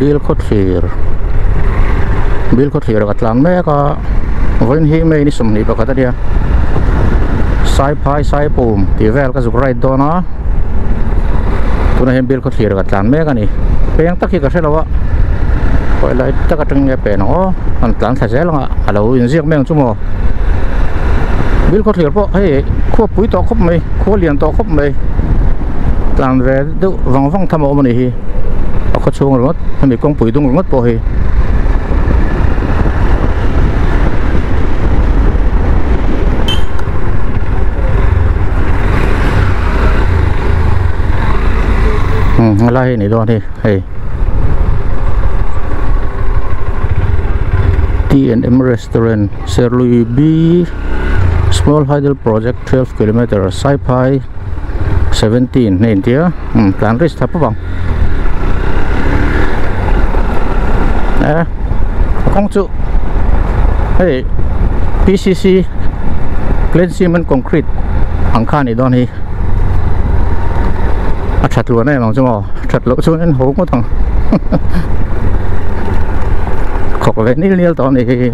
bill code here kat lang me ka voin hi me ni somni pa kata dia sai pai sai pum ti vel ka zuk right do na tuna hem bill code here kat lang me ka ni peng takhi ka selawa koi lai taka teng nge pe no an tlang tha zel nga alo in ziak meng chumo bill code here po hey kho pui to khop mai kho lian to khop mai tlang ve du wang tham o mani hi ko chung rot mi kong pui dung ngot po hi lai này đó đi hey T&M restaurant Sir Louis B small hydel project 12 km Saipai 17 nên tía plan risk thấp bằng nè công trụ hey PCC Glen Cement Concrete hàng khan này đó đi chặt luôn này bằng cho chặt lỗ xuống đến hố có thằng khóc về nín nín tao này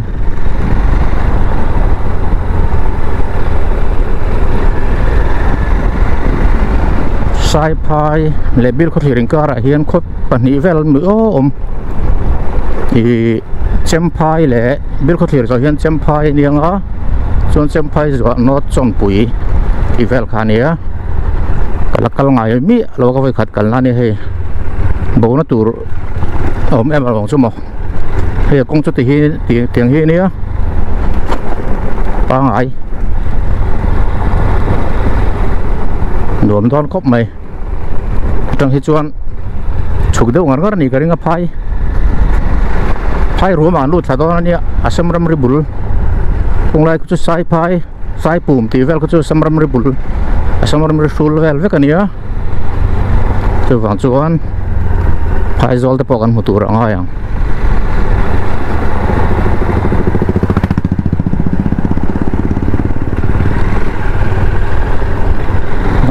sai pai lệ bill có thể ring cả hiện khóc bản ní vel mưa thì chém pai lệ bill có thể rồi hiện chém pai niang á chọn chém pai rồi nó chọn bụi thì vel khá nia kalakal ngay mi lo ka vai khat kalna ni he bo na tur em al bang chumo he kong chu ti hi tiang hi ni pa ngai nuam don khop mai tang hi chuan chuk deu ngar ngar ni ka ringa phai ru ma lu tha don ni asam ram ri bul kong lai ku chu sai pum ti vel ku chu sam ram ri bul asam ram sul vel vek ania tu wang chuan phai zol te pokan mutur anga yang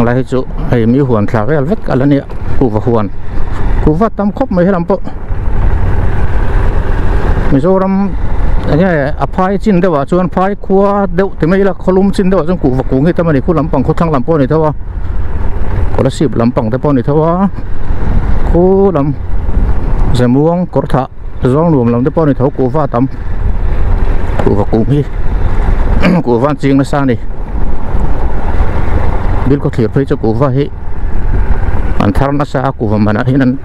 lai chu ai mi huan thla vel vek alania ku va huan ku va tam khop mai helam po mizoram anh phai chín đâu à chuan phai khua đâu thì mấy là kolum chín đâu trong cụ vật cụ người ta mà đi khu làm bằng khu thang làm po này thôi à có là xịp làm bằng tay po này thôi à khu làm giờ muông có thạ gió luồng làm tay po này thôi cụ va tắm cụ vật cụ hi cụ van chiêng nó xa này biết có thiệt với cho cụ va hi anh thằng nó xa cụ vào mà nó hiện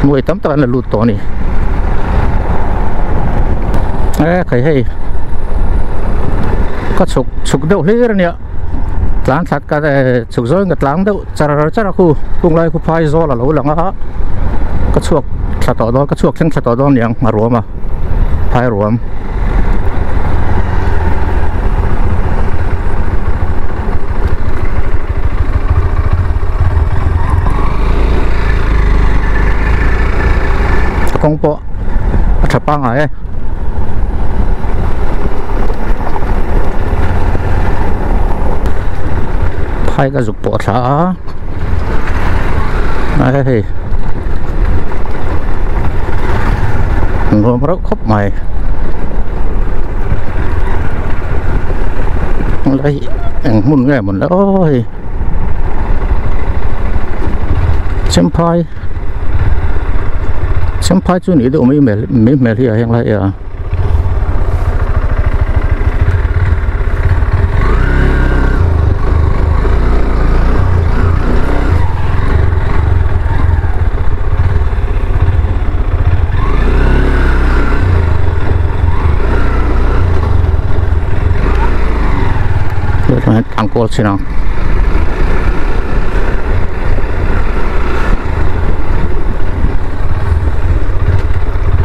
nuôi tắm tao là lụt to này cái hay có chục đâu hết rồi nè láng thật cả chục rồi ngật láng đâu chả khu cùng lại khu phai do là lâu lắm á có chuộc chặt tỏ đó có chuộc chân chặt tỏ đó nhàng mà rùa mà phai rùa công bộ chặt băng ấy hai cái dục bọt xả này ngồi rất khóc mày lấy muốn nghe mình ơi xem phai chú nghĩ được mấy mẹ thì hiện lại à ăn cua xin nào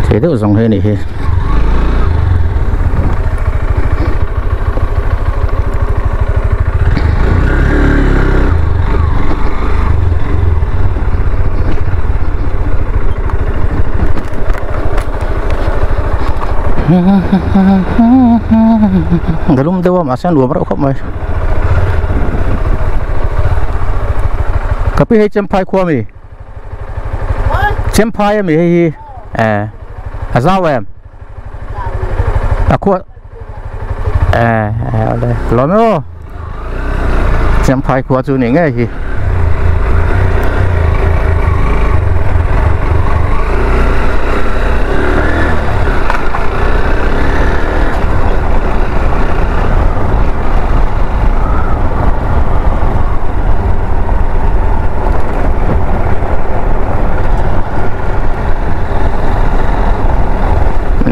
thế được dòng hơi này belum dewa masih dua berapa mai tapi hai chăm phai khoa mi chém phai em thì sao em quạt đây lo nữa chém phai quạt chú này nghe gì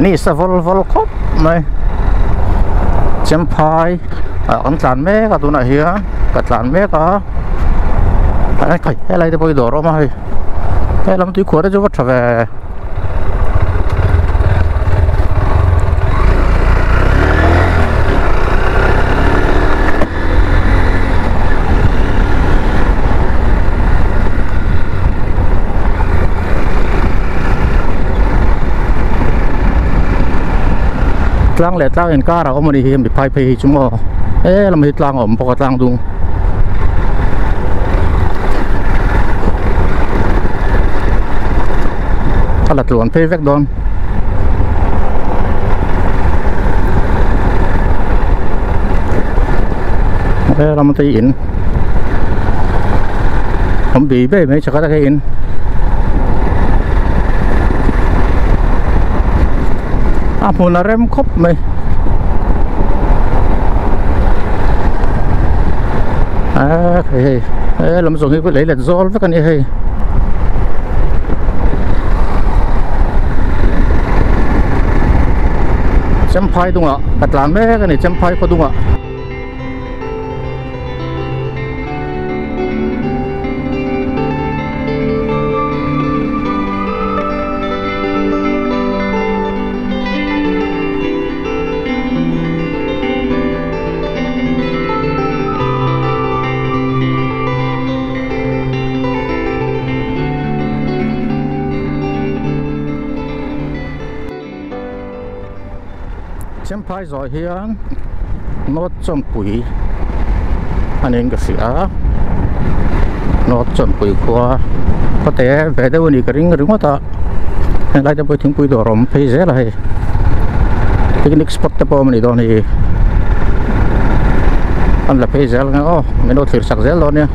นี่สวอลครบไหมเจมพายกันจานเมฆตัวไหนเฮียกันจานเมฆอะไรที่ไปดอร์มาให้ลำที่ขวดจะวัดเท่าไหร่ตั้งเลยตั้งเห็นก้าเราเอามาดีเห็นบิดพายเพย์จุ่มอ๋อเราไม่ตั้งอ๋อพอตั้งดุงถ้าหลัดหลวนเพย์แวกดอนเราไม่ตีอินผมบีเบ้ไม่ใช่ก็ได้อินพูนอะไรมันครบไหมเฮ้ยเรามาส่งให้ไปเลยแหละโซลสักกันนี่เฮ้ยจำพายตรงอ่ะกัดหลานแม่กันนี่จำพายก็ตรงอ่ะเช่นพายจอยเฮียนโน้ตจมปุ๋ยอันนี้ก็เสียโน้ตจมปุ๋ยกว่าก็แต่แวดวันนี้ก็ริงว่าต่ออะไรจะไปถึงปุ๋ยดอรมเพย์เซ่เลยเทคนิคสปอตแต่พอมันนี่ตอนนี้อันละเพย์เซ่แล้วอ๋อไม่โน้ตถือสักเซ่แล้วเนี่ย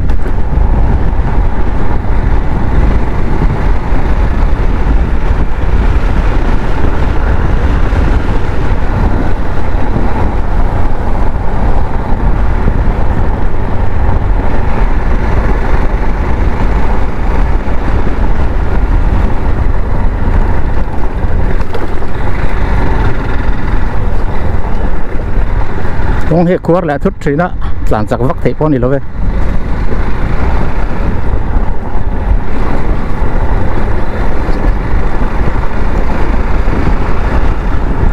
ตรงเหตุขวดแหละทุกทีนะหลังจากวัคเทปนี่แล้วเว้ย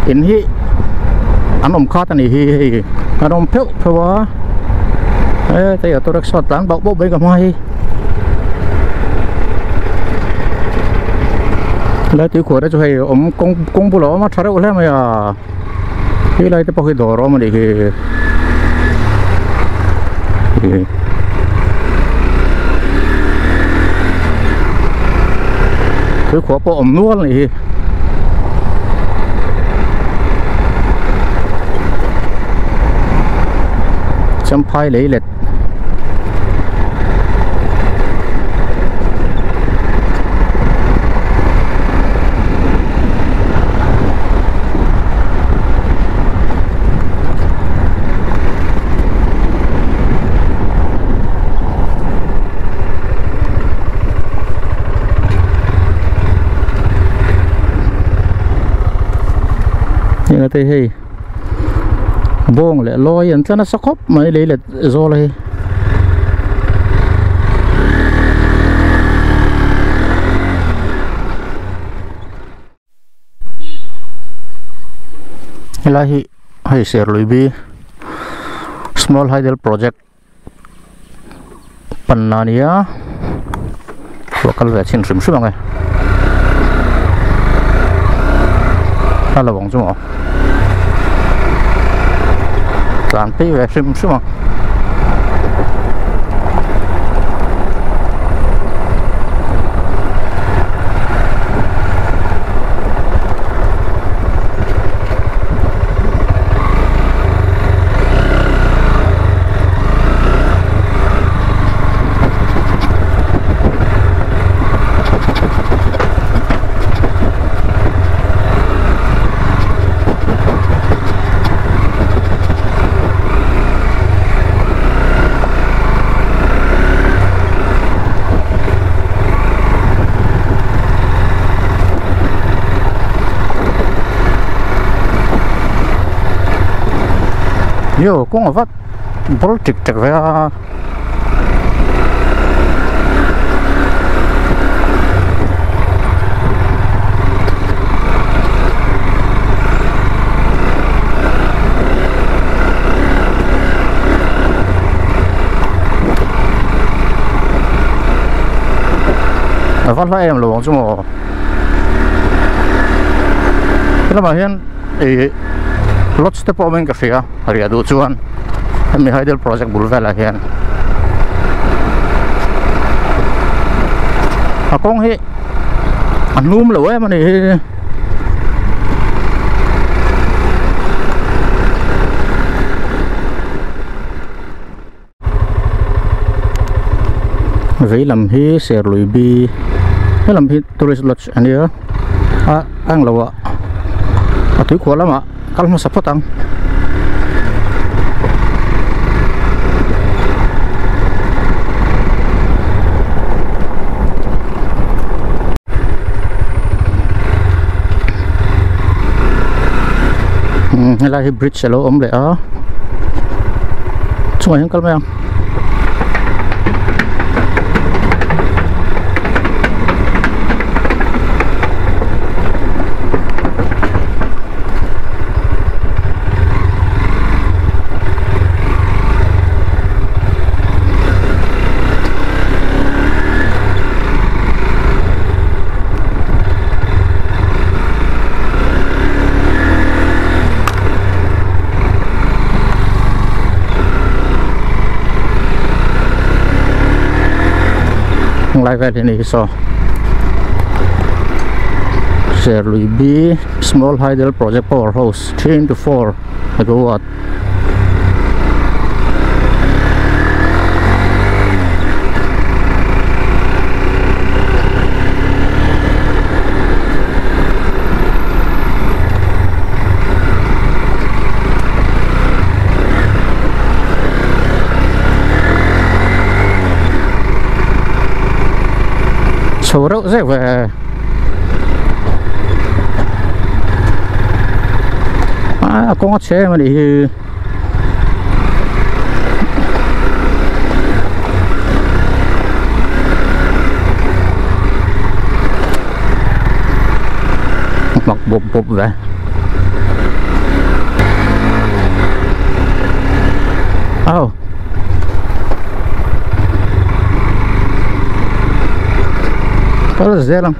อินฮีอันนมข้าตันฮีอันนมเพี้ยวเพราะว่าแต่ตัวรักษาต่างบอกไปกับไม่แล้วที่ขวดจะให้กงบุหรี่มาทารุแล้วไหมที่ไรที่พอคิดดอร์มันอีกคือขวบปอมนวลนี่จำพายเลยเล็ดนี่ก็ที่ให้บงเลยลอยอันนั้นสักครบไม่เลยเลยโซเลยนี่ละให้เสียลุยบี small hydel project ปันนานี้ว่ากันแบบชินริมใช่ไหมถ้าเราหวังจุ่มการตีแบบชิมใช่ไหม nhiều cũng ở vắt bố trực trực về phát phát em luôn chứ mà cái mà hiện thì lot step up mình cái gì à hay là đồ chuan em mình hay del project bul về là hiện à con hi anh núm lửa em này vậy làm hi sẽ lùi bi cái làm hi tourist lodge anh nhớ à anh là vợ à tuổi quá lắm ạ kalau mau support ang hay là bridge lo om lại á cuma yang kalau yang lại về thế này so Shirley B small hydel project powerhouse 3 to 4 megawatt số rộng rãi về con xe mà đi mặc bộp bộp về oh có là dễ lắm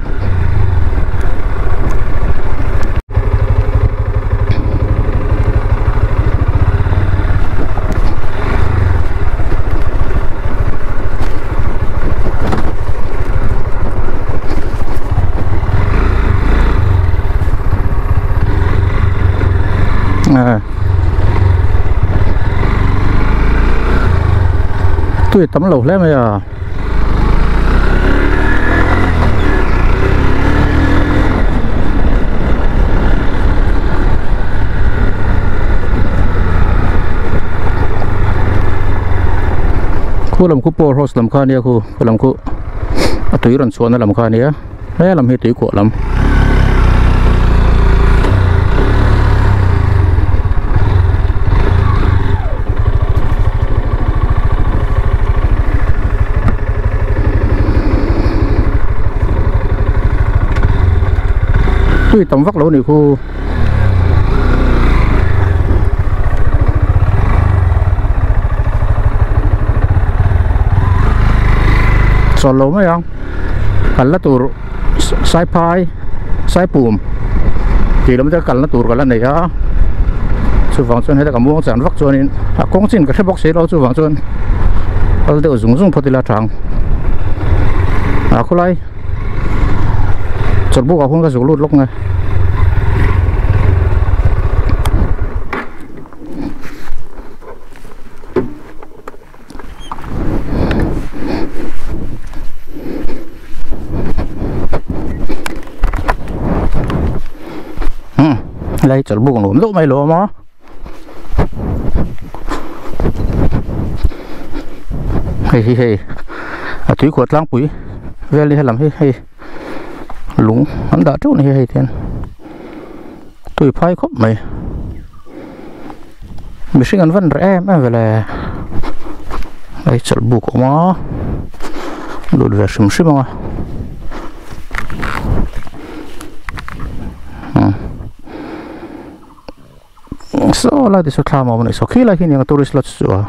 tôi tắm lẩu lên bây giờ khu làm khu po host làm khan nia khu làm khu tuổi rắn xuân làm khan nia đấy làm hết tuổi của lắm tuổi tầm vắt lỗ này khu solo lỗ mấy không cần là tụi sai phai sai bùm thì nó mới cần là tụi cái lần này á chú vàng xuân hay là cả mua sản vắt xuân nên công trình cái bóc xế đó chú vàng xuân ở đây dùng phải là trắng khu này chốt bốc không có dùng lút lúc này đây chốt bốc nó dỗ mày lỗ mà hey túi quạt lang quý về đi hay làm hey lúng hắn đã chỗ này hay thiên tôi phai khóc mày mình sinh ăn vẫn rẻ mà về là đây chợ bù của nó đột về sớm sớm mà so là thì số tham mà mình số khi là khi những tourist lot rồi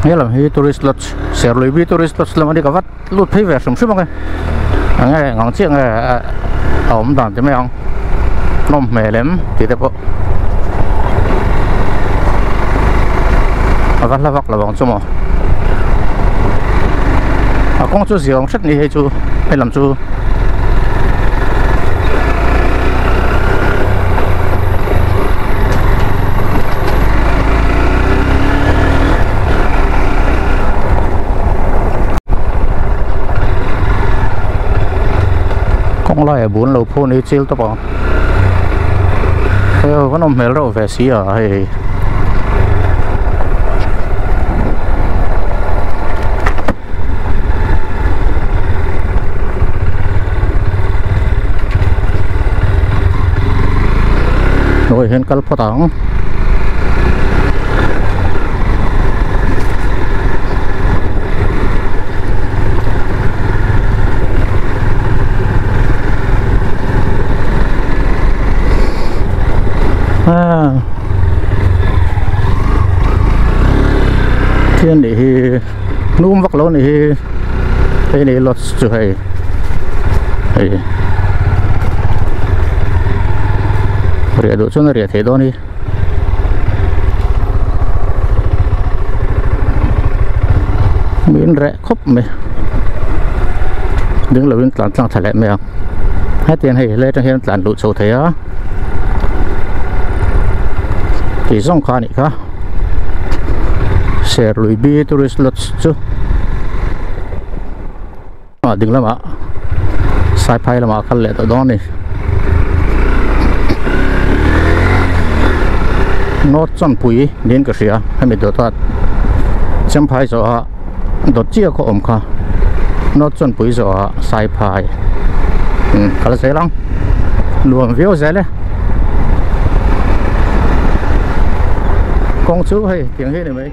nghe là hi tourist lot xe lối bi tourist lot là mà đi cả vắt lút thấy về sớm sớm mà nghe ngon chiếc nghe ổn đàn cho mấy ông nôm mề lắm thì thế bộ vắt là vắt là bằng số mà con chú gì ông rất đi hay chú hay làm chú con loài bốn lầu phun đi chill tao bảo theo có nông mèo rồi về xí ở hay rồi hiện cái phô tang thiên để núm vắt lỗ này đây này lót chữ hay rẻ độ cho nó rẻ thế đó đi miễn rẻ khóc mày đứng là bên tàn tăng thải lại mày hai tiền hay lên trong hiện tàn lụt sâu thế á thì dòng khá này cả xe lùi bi tourist lot chứ đừng lắm ạ sai phai là mà khăn lệ tới đó này nó chọn bụi nên cái gì à hay mình đốt thoát chấm phai rồi đốt chia có ổn cả nó chọn bụi rồi sai phai cái là dễ lắm luồng véo dễ đấy con chú hay tiếng hết này mấy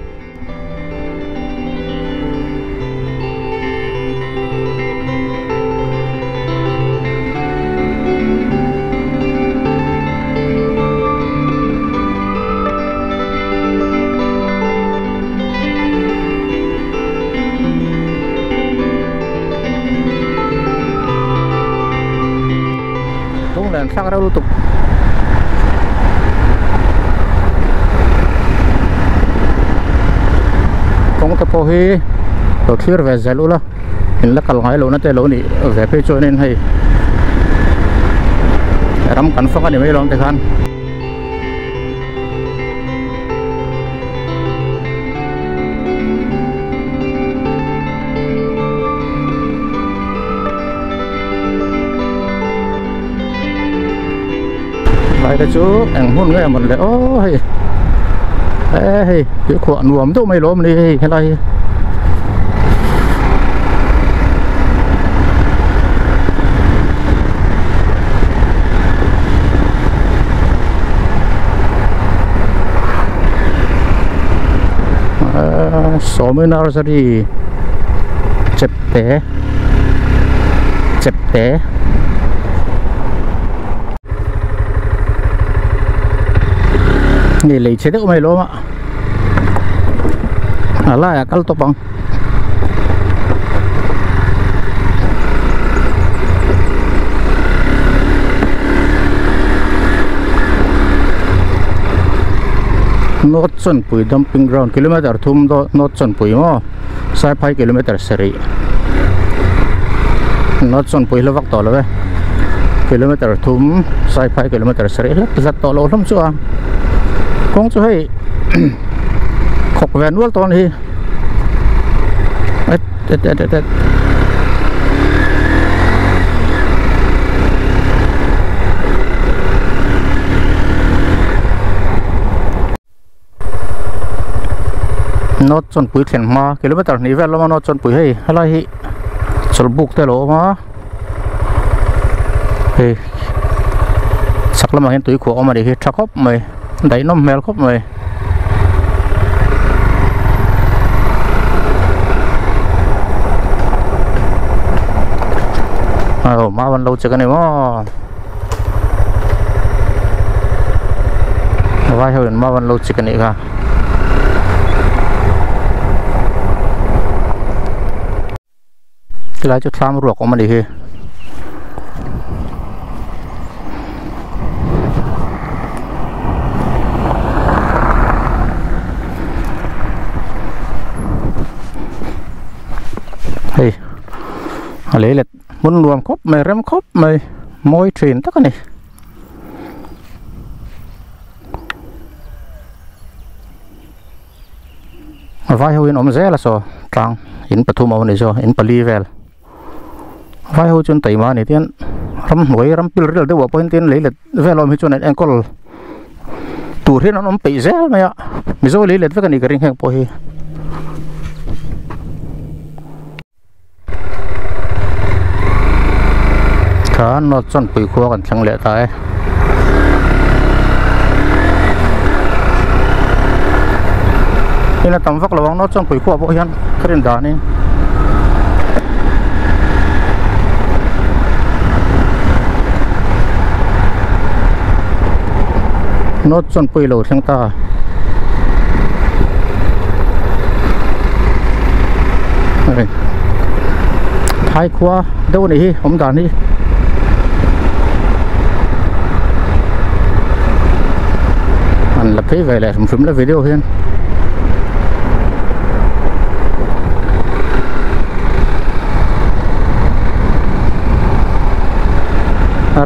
cũng là sang đâu liên tục con tập po hi đầu tiên về giải lúa là hình là kalau ngay lúa nó tới lúa này về phía cho nên hay ram cắn phăng cái này mấy lon thế kan lại đây chú anh muốn nghe một lẽ ôi ê cái khoản nuông đâu mấy lỗ mà đi cái này số mươi nào rồi đi chẹp téนี่เลยเช็ดก็ไม่รู้อ่ะอะไรอะกัลตัวปังโนดส่วนปุ๋ยดัมปิ้งกราวน์กิโลเมตรทุ่มโนดส่วนปุ๋ยมั้งสายไฟกิโลเมตรเสรีโนดส่วนปุ๋ยเลือกต่อเลยกิโลเมตรทุ่มสายไฟกิโลเมตรเสรีแล้วจะต่อเราล้มชัวคงจะให้ขบแหวนวัวตอนนี้นอตจนปุ๋ยเข็นมากิโลเมตรนี้แวะแล้วมานอตจนปุ๋ยให้อะไรจ sel buk te lo ma he sakla ma hen tui kho ma de he thakop mai dai nom mel khop mai ma van lâu chưa cái này mà vai hồi ma van lâu chưa cái này cả cái lá chút tham ruột của mình đi hey lấy là muốn luồng khóc mày rem khóc mày môi truyền tất cả này vai hồi ông dễ là sao tăng in batu mau này sao in pali vel vai hồi chun tây mà này tiên ram nuôi ram pil rồi đâu point tiên lấy là vel om chun này ankle tủ thế nó bị dễ mày ạ mình rồi lấy là tất cả này cái ring hàng poi khá nó chọn bụi khô còn chẳng lẽ tại đây là tầm vóc là bóng nó chọn bụi khô bộ hiên cái điện đá này nó chọn bụi lầu sang ta thái quá đâu này ông đàn đi anh lập thế về lại phím là video hiên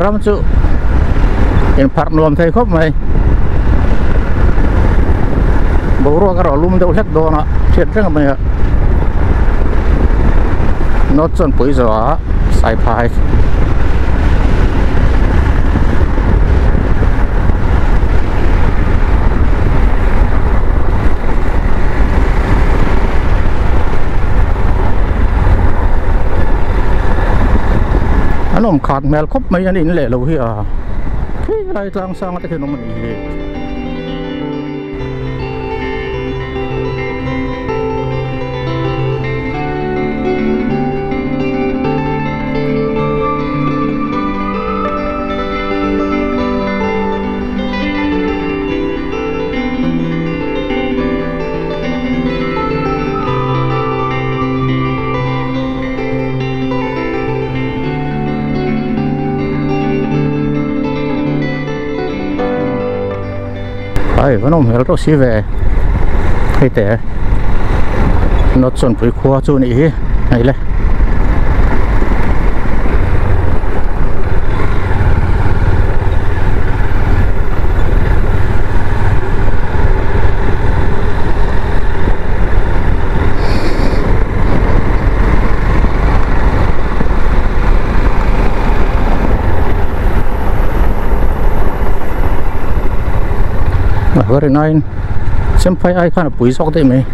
ram chu in part nuam thai khop mai bầu ro cái lum đâu hết đồ nọ chết rất là mày nó chọn bụi gió sai phai anh ông khát mèo khóc mấy anh in lệ lâu hi à cái này lang sang cái nó mình gì vẫn ông hiểu đâu xí về hay té nó chọn với khoa chỗ này này lên very nice xem phải ai khăn bụi sọc thế mày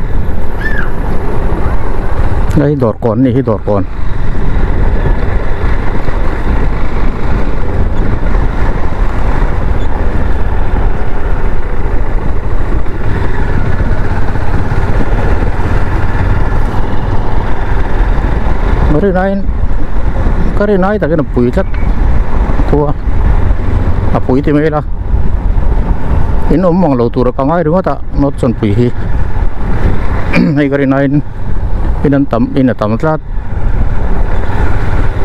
đây đọt con này đọt con very nice cái này tại cái bụi chắc thua bụi thì mấy là in mong lâu tuổi cả ngày đúng không ta nó chọn bụi hi hay cái này in tầm lát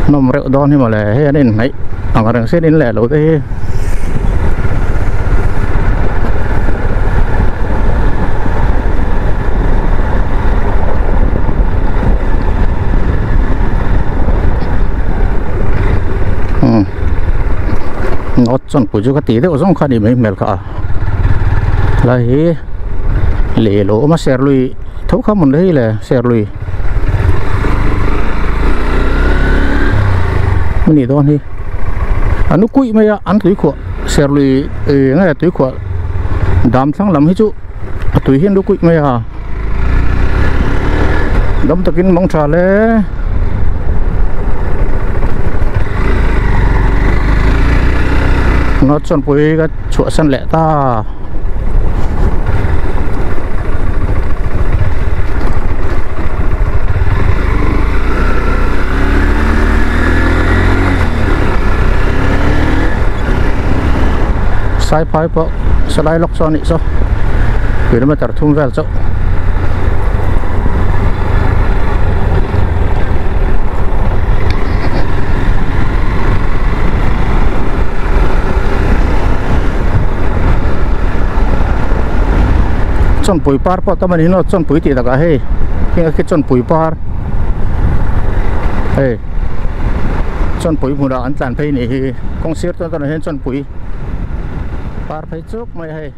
nó rượu đòn thì mà lẻ hay nên này ở đằng xe đến lẻ lâu thế nó chọn bụi cho cái tí đấy ở trong khai đi mấy mèo cả lại lệ lỗ mà xe lùi thấu không một đấy là xe lùi mình đi thôi đi nó quỵ mấy ăn túi của xe lùi ngay là túi của đám thắng lắm hết chú túi hiên nó quỵ mấy à đâm tao kinh mong trả lẽ nó chọn bụi cái chỗ sân lẹ ta sai phai po salai lok son so kilometer thum vel so chọn bụi par po ta mình nó chọn bụi thì là hey cái chọn bụi par hey chọn bụi mùa đó anh tàn phê này công xếp cho ta là hết chọn bụi par phải trước mày hay